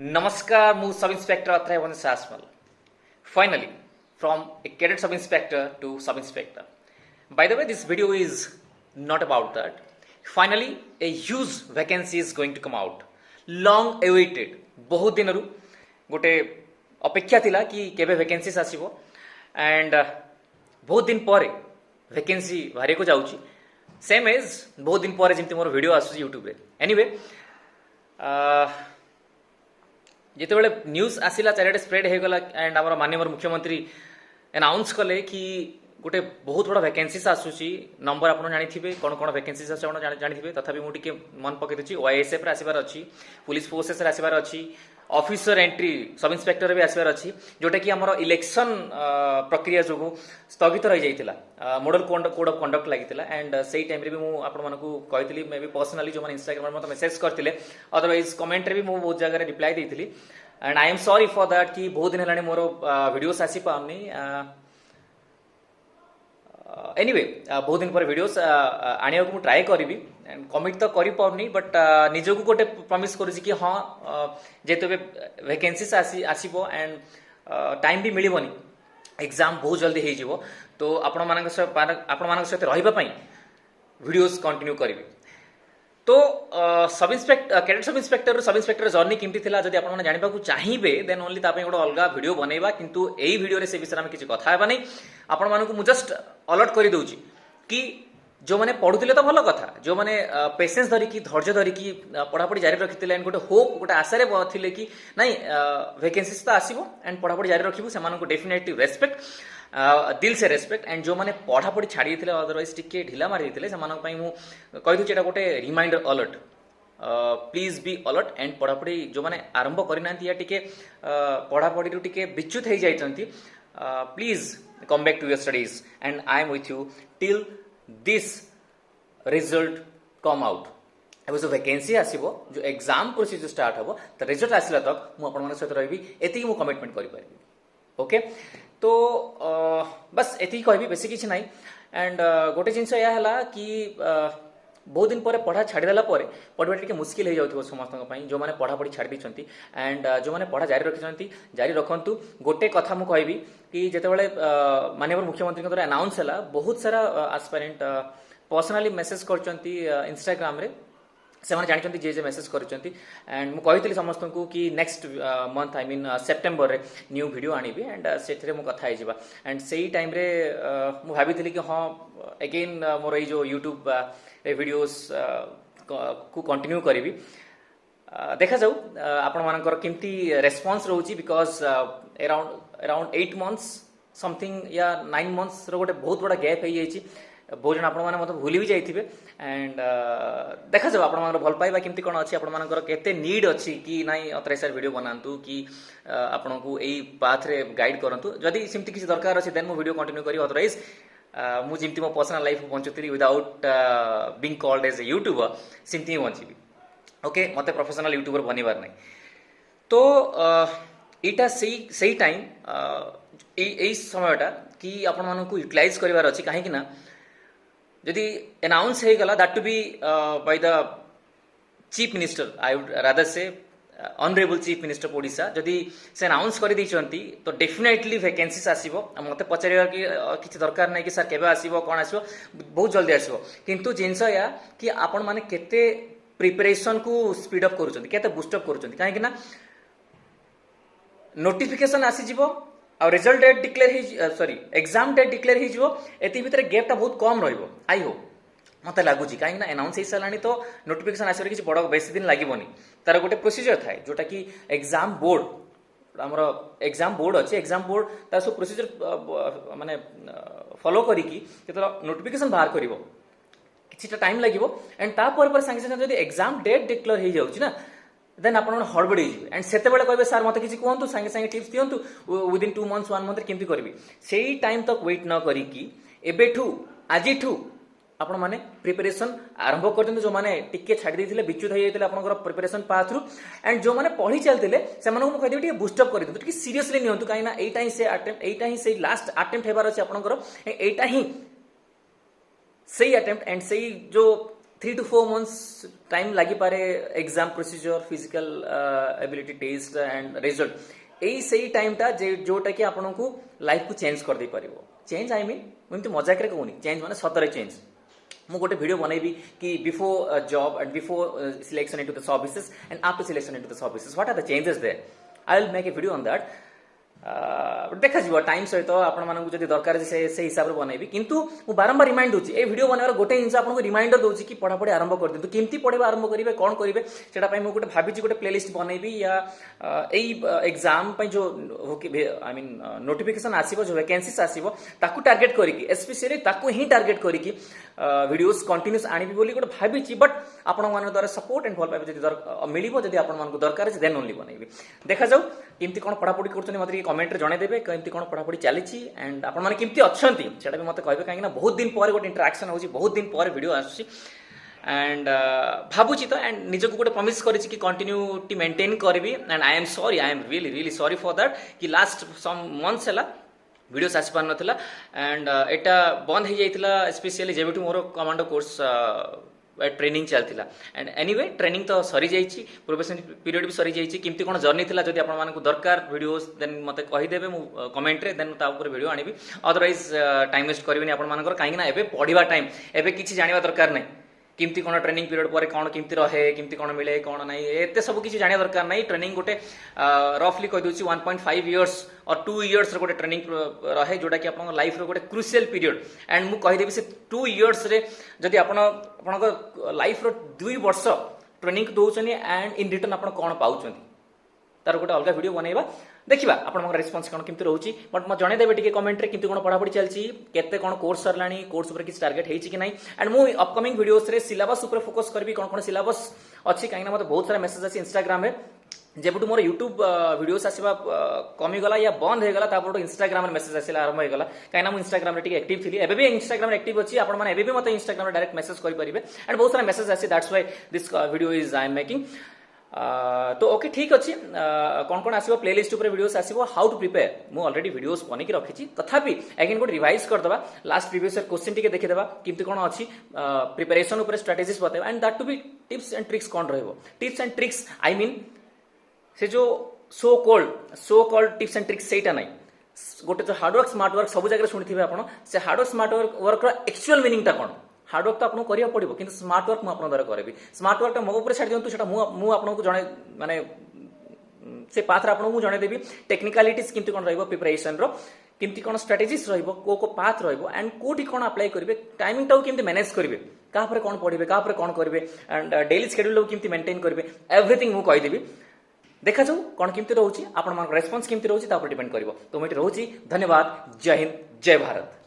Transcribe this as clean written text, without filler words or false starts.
Namaskar, mu Sub Inspector Athray Sasmal. Finally, from a cadet sub inspector to sub inspector. By the way, this video is not about that. Finally, a huge vacancy is going to come out. Long awaited. बहुत दिनरू गोटे अपेक्षा थिला कि केबे vacancies आसीबो and बहुत दिन पर vacancy बाहर को जाउची सेम एज बहुत दिन पर जेमती मोर वीडियो आसुची यूट्यूब रे एनीवे जितेबाला न्यूज आसला चारिटे स्प्रेड हो गला एंड आम माननीय मुख्यमंत्री अनाउंस कले कि गोटे बहुत बड़ा वैकेंसीज आसूची नंबर आप जानी कौन कौन वैकेंसीज आस जानी तथापि मुझे मन पकई ओआईएसएफ आसबार अच्छी पुलिस फोर्सेस आसबार अच्छी ऑफिसर एंट्री सब इन्स्पेक्टर भी आसबार अच्छी जोटा कि आम इलेक्शन प्रक्रिया जो स्थगित रही जाता मॉडल कोड ऑफ कंडक्ट लगी एंड से टाइम भी मुझे मे बी पर्सनाली जो इंस्टाग्राम मतलब मेसेज करते अदरवाइज कमेंट भी मुझे बहुत जगह रिप्लाई देती and I am sorry for that कि बहुत दिन है मोर वीडियोस आसी पारनी एनीवे बहुत दिन पर वीडियोस आने को ट्राए करी एंड कमिट तो करी पारनी बट निजक गोटे प्रमिश करुँच कि हाँ जेहेतु वैकेंसीज आसीबो एंड टाइम भी मिलबनी एग्जाम बहुत जल्दी हो तो आपण सहित रही वीडियोस कंटिन्यू करी तो sub inspector cadet sub inspector journey केमती थिला जदि आपण जानिबा को चाहिबे देन ओनली तापे गोटे अलग वीडियो बनैबा किंतु एई वीडियो रे से विषय में किसी कथा हेबा नै आपण मानकु मु जस्ट अलर्ट करि दउची कि जो माने पढुतिले तो भलो कथा जो माने पेशेंस धरिकी धैर्य धरिकी पढ़ापढ़ी जारी रखिथिले एंड गोटे होप गोटे आशारे थिले कि नहीं वैकेंसीज तो आसीबो एंड पढ़ापढ़ी जारी रखिबु से मानकु डेफिनेटली रेस्पेक्ट दिल से रेस्पेक्ट एंड जो मैंने पढ़ापढ़ी छाड़ी थे अदरवाइज टिके ढिला मारी थे मुझे गोटे reminder alert please be alert and पढ़ापढ़ी जो मैंने आरंभ करना या टिके पढ़ापढ़ी टिके विच्युत हो जाती please come back to your studies and I am with you till this result come out अब जो वैकेंसी आसो जो एग्जाम प्रोसीजर स्टार्ट हम तो रिजल्ट आसला तक मुझे सहित रही एति मु कमिटमेंट करें ओके तो बस एति कहबी बेसी किसी ना एंड गोटे जिनस यह कि बहुत दिन पर पढ़ा छाड़देला पढ़वा टे मुस्किल हो जाऊँ समस्त जो मैंने पढ़ापढ़ी छाड़ी देती एंड जो मैंने पढ़ा जारी रखी जारी रखु गोटे कथा मुझे कहबी कि जितेबाला माननीय मुख्यमंत्री द्वारा अनाउंस है बहुत सारा आस्पायरेंट पर्सनाली मेसेज कर इंस्टाग्राम रे से मैंने जानते जे जे मेसेज कर एंड मुझे समस्त को कि next month I mean September रे न्यू वीडियो आनी एंड से कथा एंड से टाइम रे मु भाभी कि हाँ अगेन मोर यो यूट्यूब वीडियोस को कंटिन्यू करी देखा जाऊ आपण मानकर केमती रेस्पॉन्स रोची बिकॉज अराउंड 8 मंथ्स समथिंग या 9 मंथ्स रो गोटे बहुत बड़ा गैप हो जाइए बहुत जन आपण मतलब भूली भी जाइए एंड देखा जाओ आपण भल पाइबा केमती कौन अच्छी आपण केते नीड अच्छी कि नाई अतरे सर वीडियो बनातु कि आपण को एई पाथ रे गाइड करंतु जदि सिमती किसी दरकार अच्छी देन मो वीडियो कंटिन्यू करी अदरवाइज मु जिमती मो पर्सनल लाइफ बंचुती without being called as a YouTuber सिमती बंचीबी ओके मते प्रोफेशनल यूट्यूबर बनिबार नहीं तो एटा सही टाइम एई समयटा कि आपण मानकु यूटिलाइज करिवार अछि काहे कि ना जदि अनाउंस हो गला that to be by the chief minister I would rather say honourable chief minister of Odisha जदि से अनाउंस कर दी तो डेफिनेटली वैकेंसीज आसीबो मते पचार कि किसी दरकार नहीं कि सर केबे आसीबो कोन आसीबो बहुत जल्दी आसीबो किंतु जिनस या कि आपण माने केते प्रिपरेशन को स्पीड अप करूछन केते बूस्ट अप करूछन काहे कि ना नोटिफिकेशन आसी जिवो आ result date declare sorry exam date declare हो एति भितर गैपटा बहुत कम रहिबो आई हो मत लगुच कहीं अनाउंस हो सारा तो नोटिफिकेशन आसर किसी बड़ बेसी दिन लगभग तार गोटे प्रोसीजर थाए जोटा कि एग्जाम बोर्ड आमर एग्जाम बोर्ड अच्छे एग्जाम बोर्ड तार सब प्रोसीजर माने फॉलो करिकी नोटिफिकेशन बाहर कर किसी टाइम लगे एंड तापर सागे सागे जब एग्जाम डेट डिक्लेयर हो जाऊँ ना देन आप हड़बड़ी एंड से कहे सार मत किसी कहतु सागे सागे टिप्स दिंतु विदिन 2 मंथ्स 1 मंथ केमती करी से टाइम तक वेट न करिकी एबेठू आजिठू आपण माने प्रिपरेशन आरंभ करते जो माने टिके छाड़ी देथिले विच्युत हो जाइतिले आपनकर प्रिपरेशन पाथ रु एंड जो माने पढ़ी चलतिले से माने कहि देबी बूस्ट अप कर दिंतु टिके सीरियसली नियंतु काइना एटा ही से अटेम्प्ट एटा ही से लास्ट अटेम्प्ट हेबार अछि आपनकर एटा ही सही अटेम्प्ट एंड सही जो 3 to 4 months टाइम लगी पारे exam procedure physical ability test and result यही सही टाइम टा जोटा कि आपन को लाइफ को चेंज कर दे परिबो चेंज आई मीन एमती मजाक रे कहूनी चेंज माने सतरे चेंज मु गोटे वीडियो बनैबी कि before job and before selection into the services and after selection into the services what are the changes there I will make a video on that देखा जीव टाइम सहित आपण मानक जदि दरकार से हिसाब से बनैबी किंतु मु बारंबार रिमाइंड दूची ए वीडियो बनावर गोटे जिनस आपको रिमाइंडर दूची कि पढ़ापढ़ी आरंभ कर दिंतु केमती पढ़ेबा आरंभ करिवे कोन करिवे सेटा पई मु गोटे भाबिची गोटे प्लेलिस्ट बनैबी या एई एग्जाम पई जो आई मीन नोटिफिकेशन आसीबो जो वैकेंसीज आसीबो ताकू टार्गेट करिकी स्पेशली ताकू ही टार्गेट करिकी वीडियोस कंटिन्यूस आनिबी बोली गोटे भाबिची बट आपण मान द्वारा सपोर्ट एंड भल पाइबे जदि मिलिबो जदि आपण मान को दरकार है देन ओनली बनैबी देखा जाऊ केमती कोन पढ़ापढ़ी करछनी मते कमेंट रे जणे देबे केमती कोन पढ़ापढ़ी चलीची एंड आपण माने केमती अछंती सेटा भी मते कहबे काहे ना बहुत दिन पर गोटे इंटरेक्शन होची बहुत दिन पर वीडियो आसी एंड भाबुची तो एंड निजको गोटे प्रॉमिस करिछि कि कंटिन्यूटी मेंटेन करबी and I am sorry I am really really sorry for that कि लास्ट सम मंथ्स हला वीडियोस आसी पार नथिला एंड एटा बंद हो जाइतिला स्पेशली जेबेटू मोर कमांडो कोर्स ट्रेनिंग चलता एंड एनीवे ट्रेनिंग तो सरी जाइए प्रोबेशन पीरियड भी सरी जाइए केमती कौन जर्नी थी जब आप दरकार वीडियोस देन मत कहीदेवे कमेंट रे देन वीडियो आनिबी अदरवाइज टाइम वेस्ट करेंगे आप कहीं पढ़ा टाइम एवं किसी जाना दरकार नहीं केमती कौन ट्रेनिंग पीरियड पर कौन केमती रहे केमती कौन मिले कौन ना एत सब किसी जाना दरकार नहीं ट्रेनिंग गोटे रफली कहीदे 1.5 इयर्स और 2 इयर्स गोटे ट्रेनिंग रहे जोटा कि आप लाइफ रो गोटे क्रुशियल पीरियड एंड मु कहीदेवी से 2 इयर्स रे जदि आप लाइफ रो 2 वर्ष ट्रेनिंग दौरान एंड इन रिटर्न आप कौन पाँच तार गोटे अलग वीडियो बनैबा देखिबा आपण मगर रिस्पांस कोन केमती रहउची बट म जणे देबे टिके कमेंट रे केमती कोन पढापढी चलची केते कोन कोर्स सरलानी कोर्स ऊपर किछ टारगेट हेची कि नै एंड मु अपकमिंग वीडियोस रे सिलेबस ऊपर फोकस करबी कोन कोन सिलेबस अछि काहे ना मते बहुत सारा मेसेज अछि इंस्टाग्राम रे जेबुटु मोर यूट्यूब वीडियोस आसीबा कमी गला या बंद हे गला तापर इंस्टाग्राम रे मेसेज आसीला आरंभ हे गला काहे ना मु इंस्टाग्राम रे टिके एक्टिव थिली एबे भी इंस्टाग्राम रे एक्टिव अछि आपण माने एबे भी मते इंस्टाग्राम रे डायरेक्ट मेसेज करि परिबे एंड बहुत सारा मेसेज आसी that's why this video is I am making तो ओके ठीक अच्छे कौन कौन आसो प्लेलिस्ट ऊपर वीडियोस आसो हाउ टू प्रिपेयर मु ऑलरेडी वीडियोस बनिक रखी तथापि अगेन गोटे रिवाइज करदे लास्ट प्रीवियस क्वेश्चन टिके देखिदेबा केमती कौन अच्छी प्रिपरेशन ऊपर स्ट्रेटेजीज बताइबा and that to be tips and tricks कौन रहबो tips and tricks I mean say जो so called tips and tricks सेटा नहीं गोटे जो हार्डवर्क स्मार्ट वर्क सब जगह शुणी आप से hard work smart work actual meaning टा कौन हार्डवर्क तो आपको करिया पड़ो कि स्मार्ट वर्क मुझे द्वारा करेबी स्मार्ट वर्क मो ऊपर छाड़ दिंतु सेटा आपको जड़े माने से पाथ आपको जनईदेवी टेक्निकालिटीज केमती कौन रहिबो प्रिपरेशन रो केमती कौन स्ट्रेटेजीज रहिबो को पाथ रहिबो एंड कोठी कौन अप्लाई करेंगे टाइमिंग टाउ केमती मैनेज करेंगे क्या कौन पढ़े क्या कौन करेंगे एंड डेली शेड्यूल केमती मेंटेन करेंगे एवरीथिंग मु कहीदेवी देखा जाऊ कौन केमती रोचे आपण रेस्पॉन्स केमती रोचे डिपेंड करिवो तो मैं रोची धन्यवाद जय हिंद जय भारत।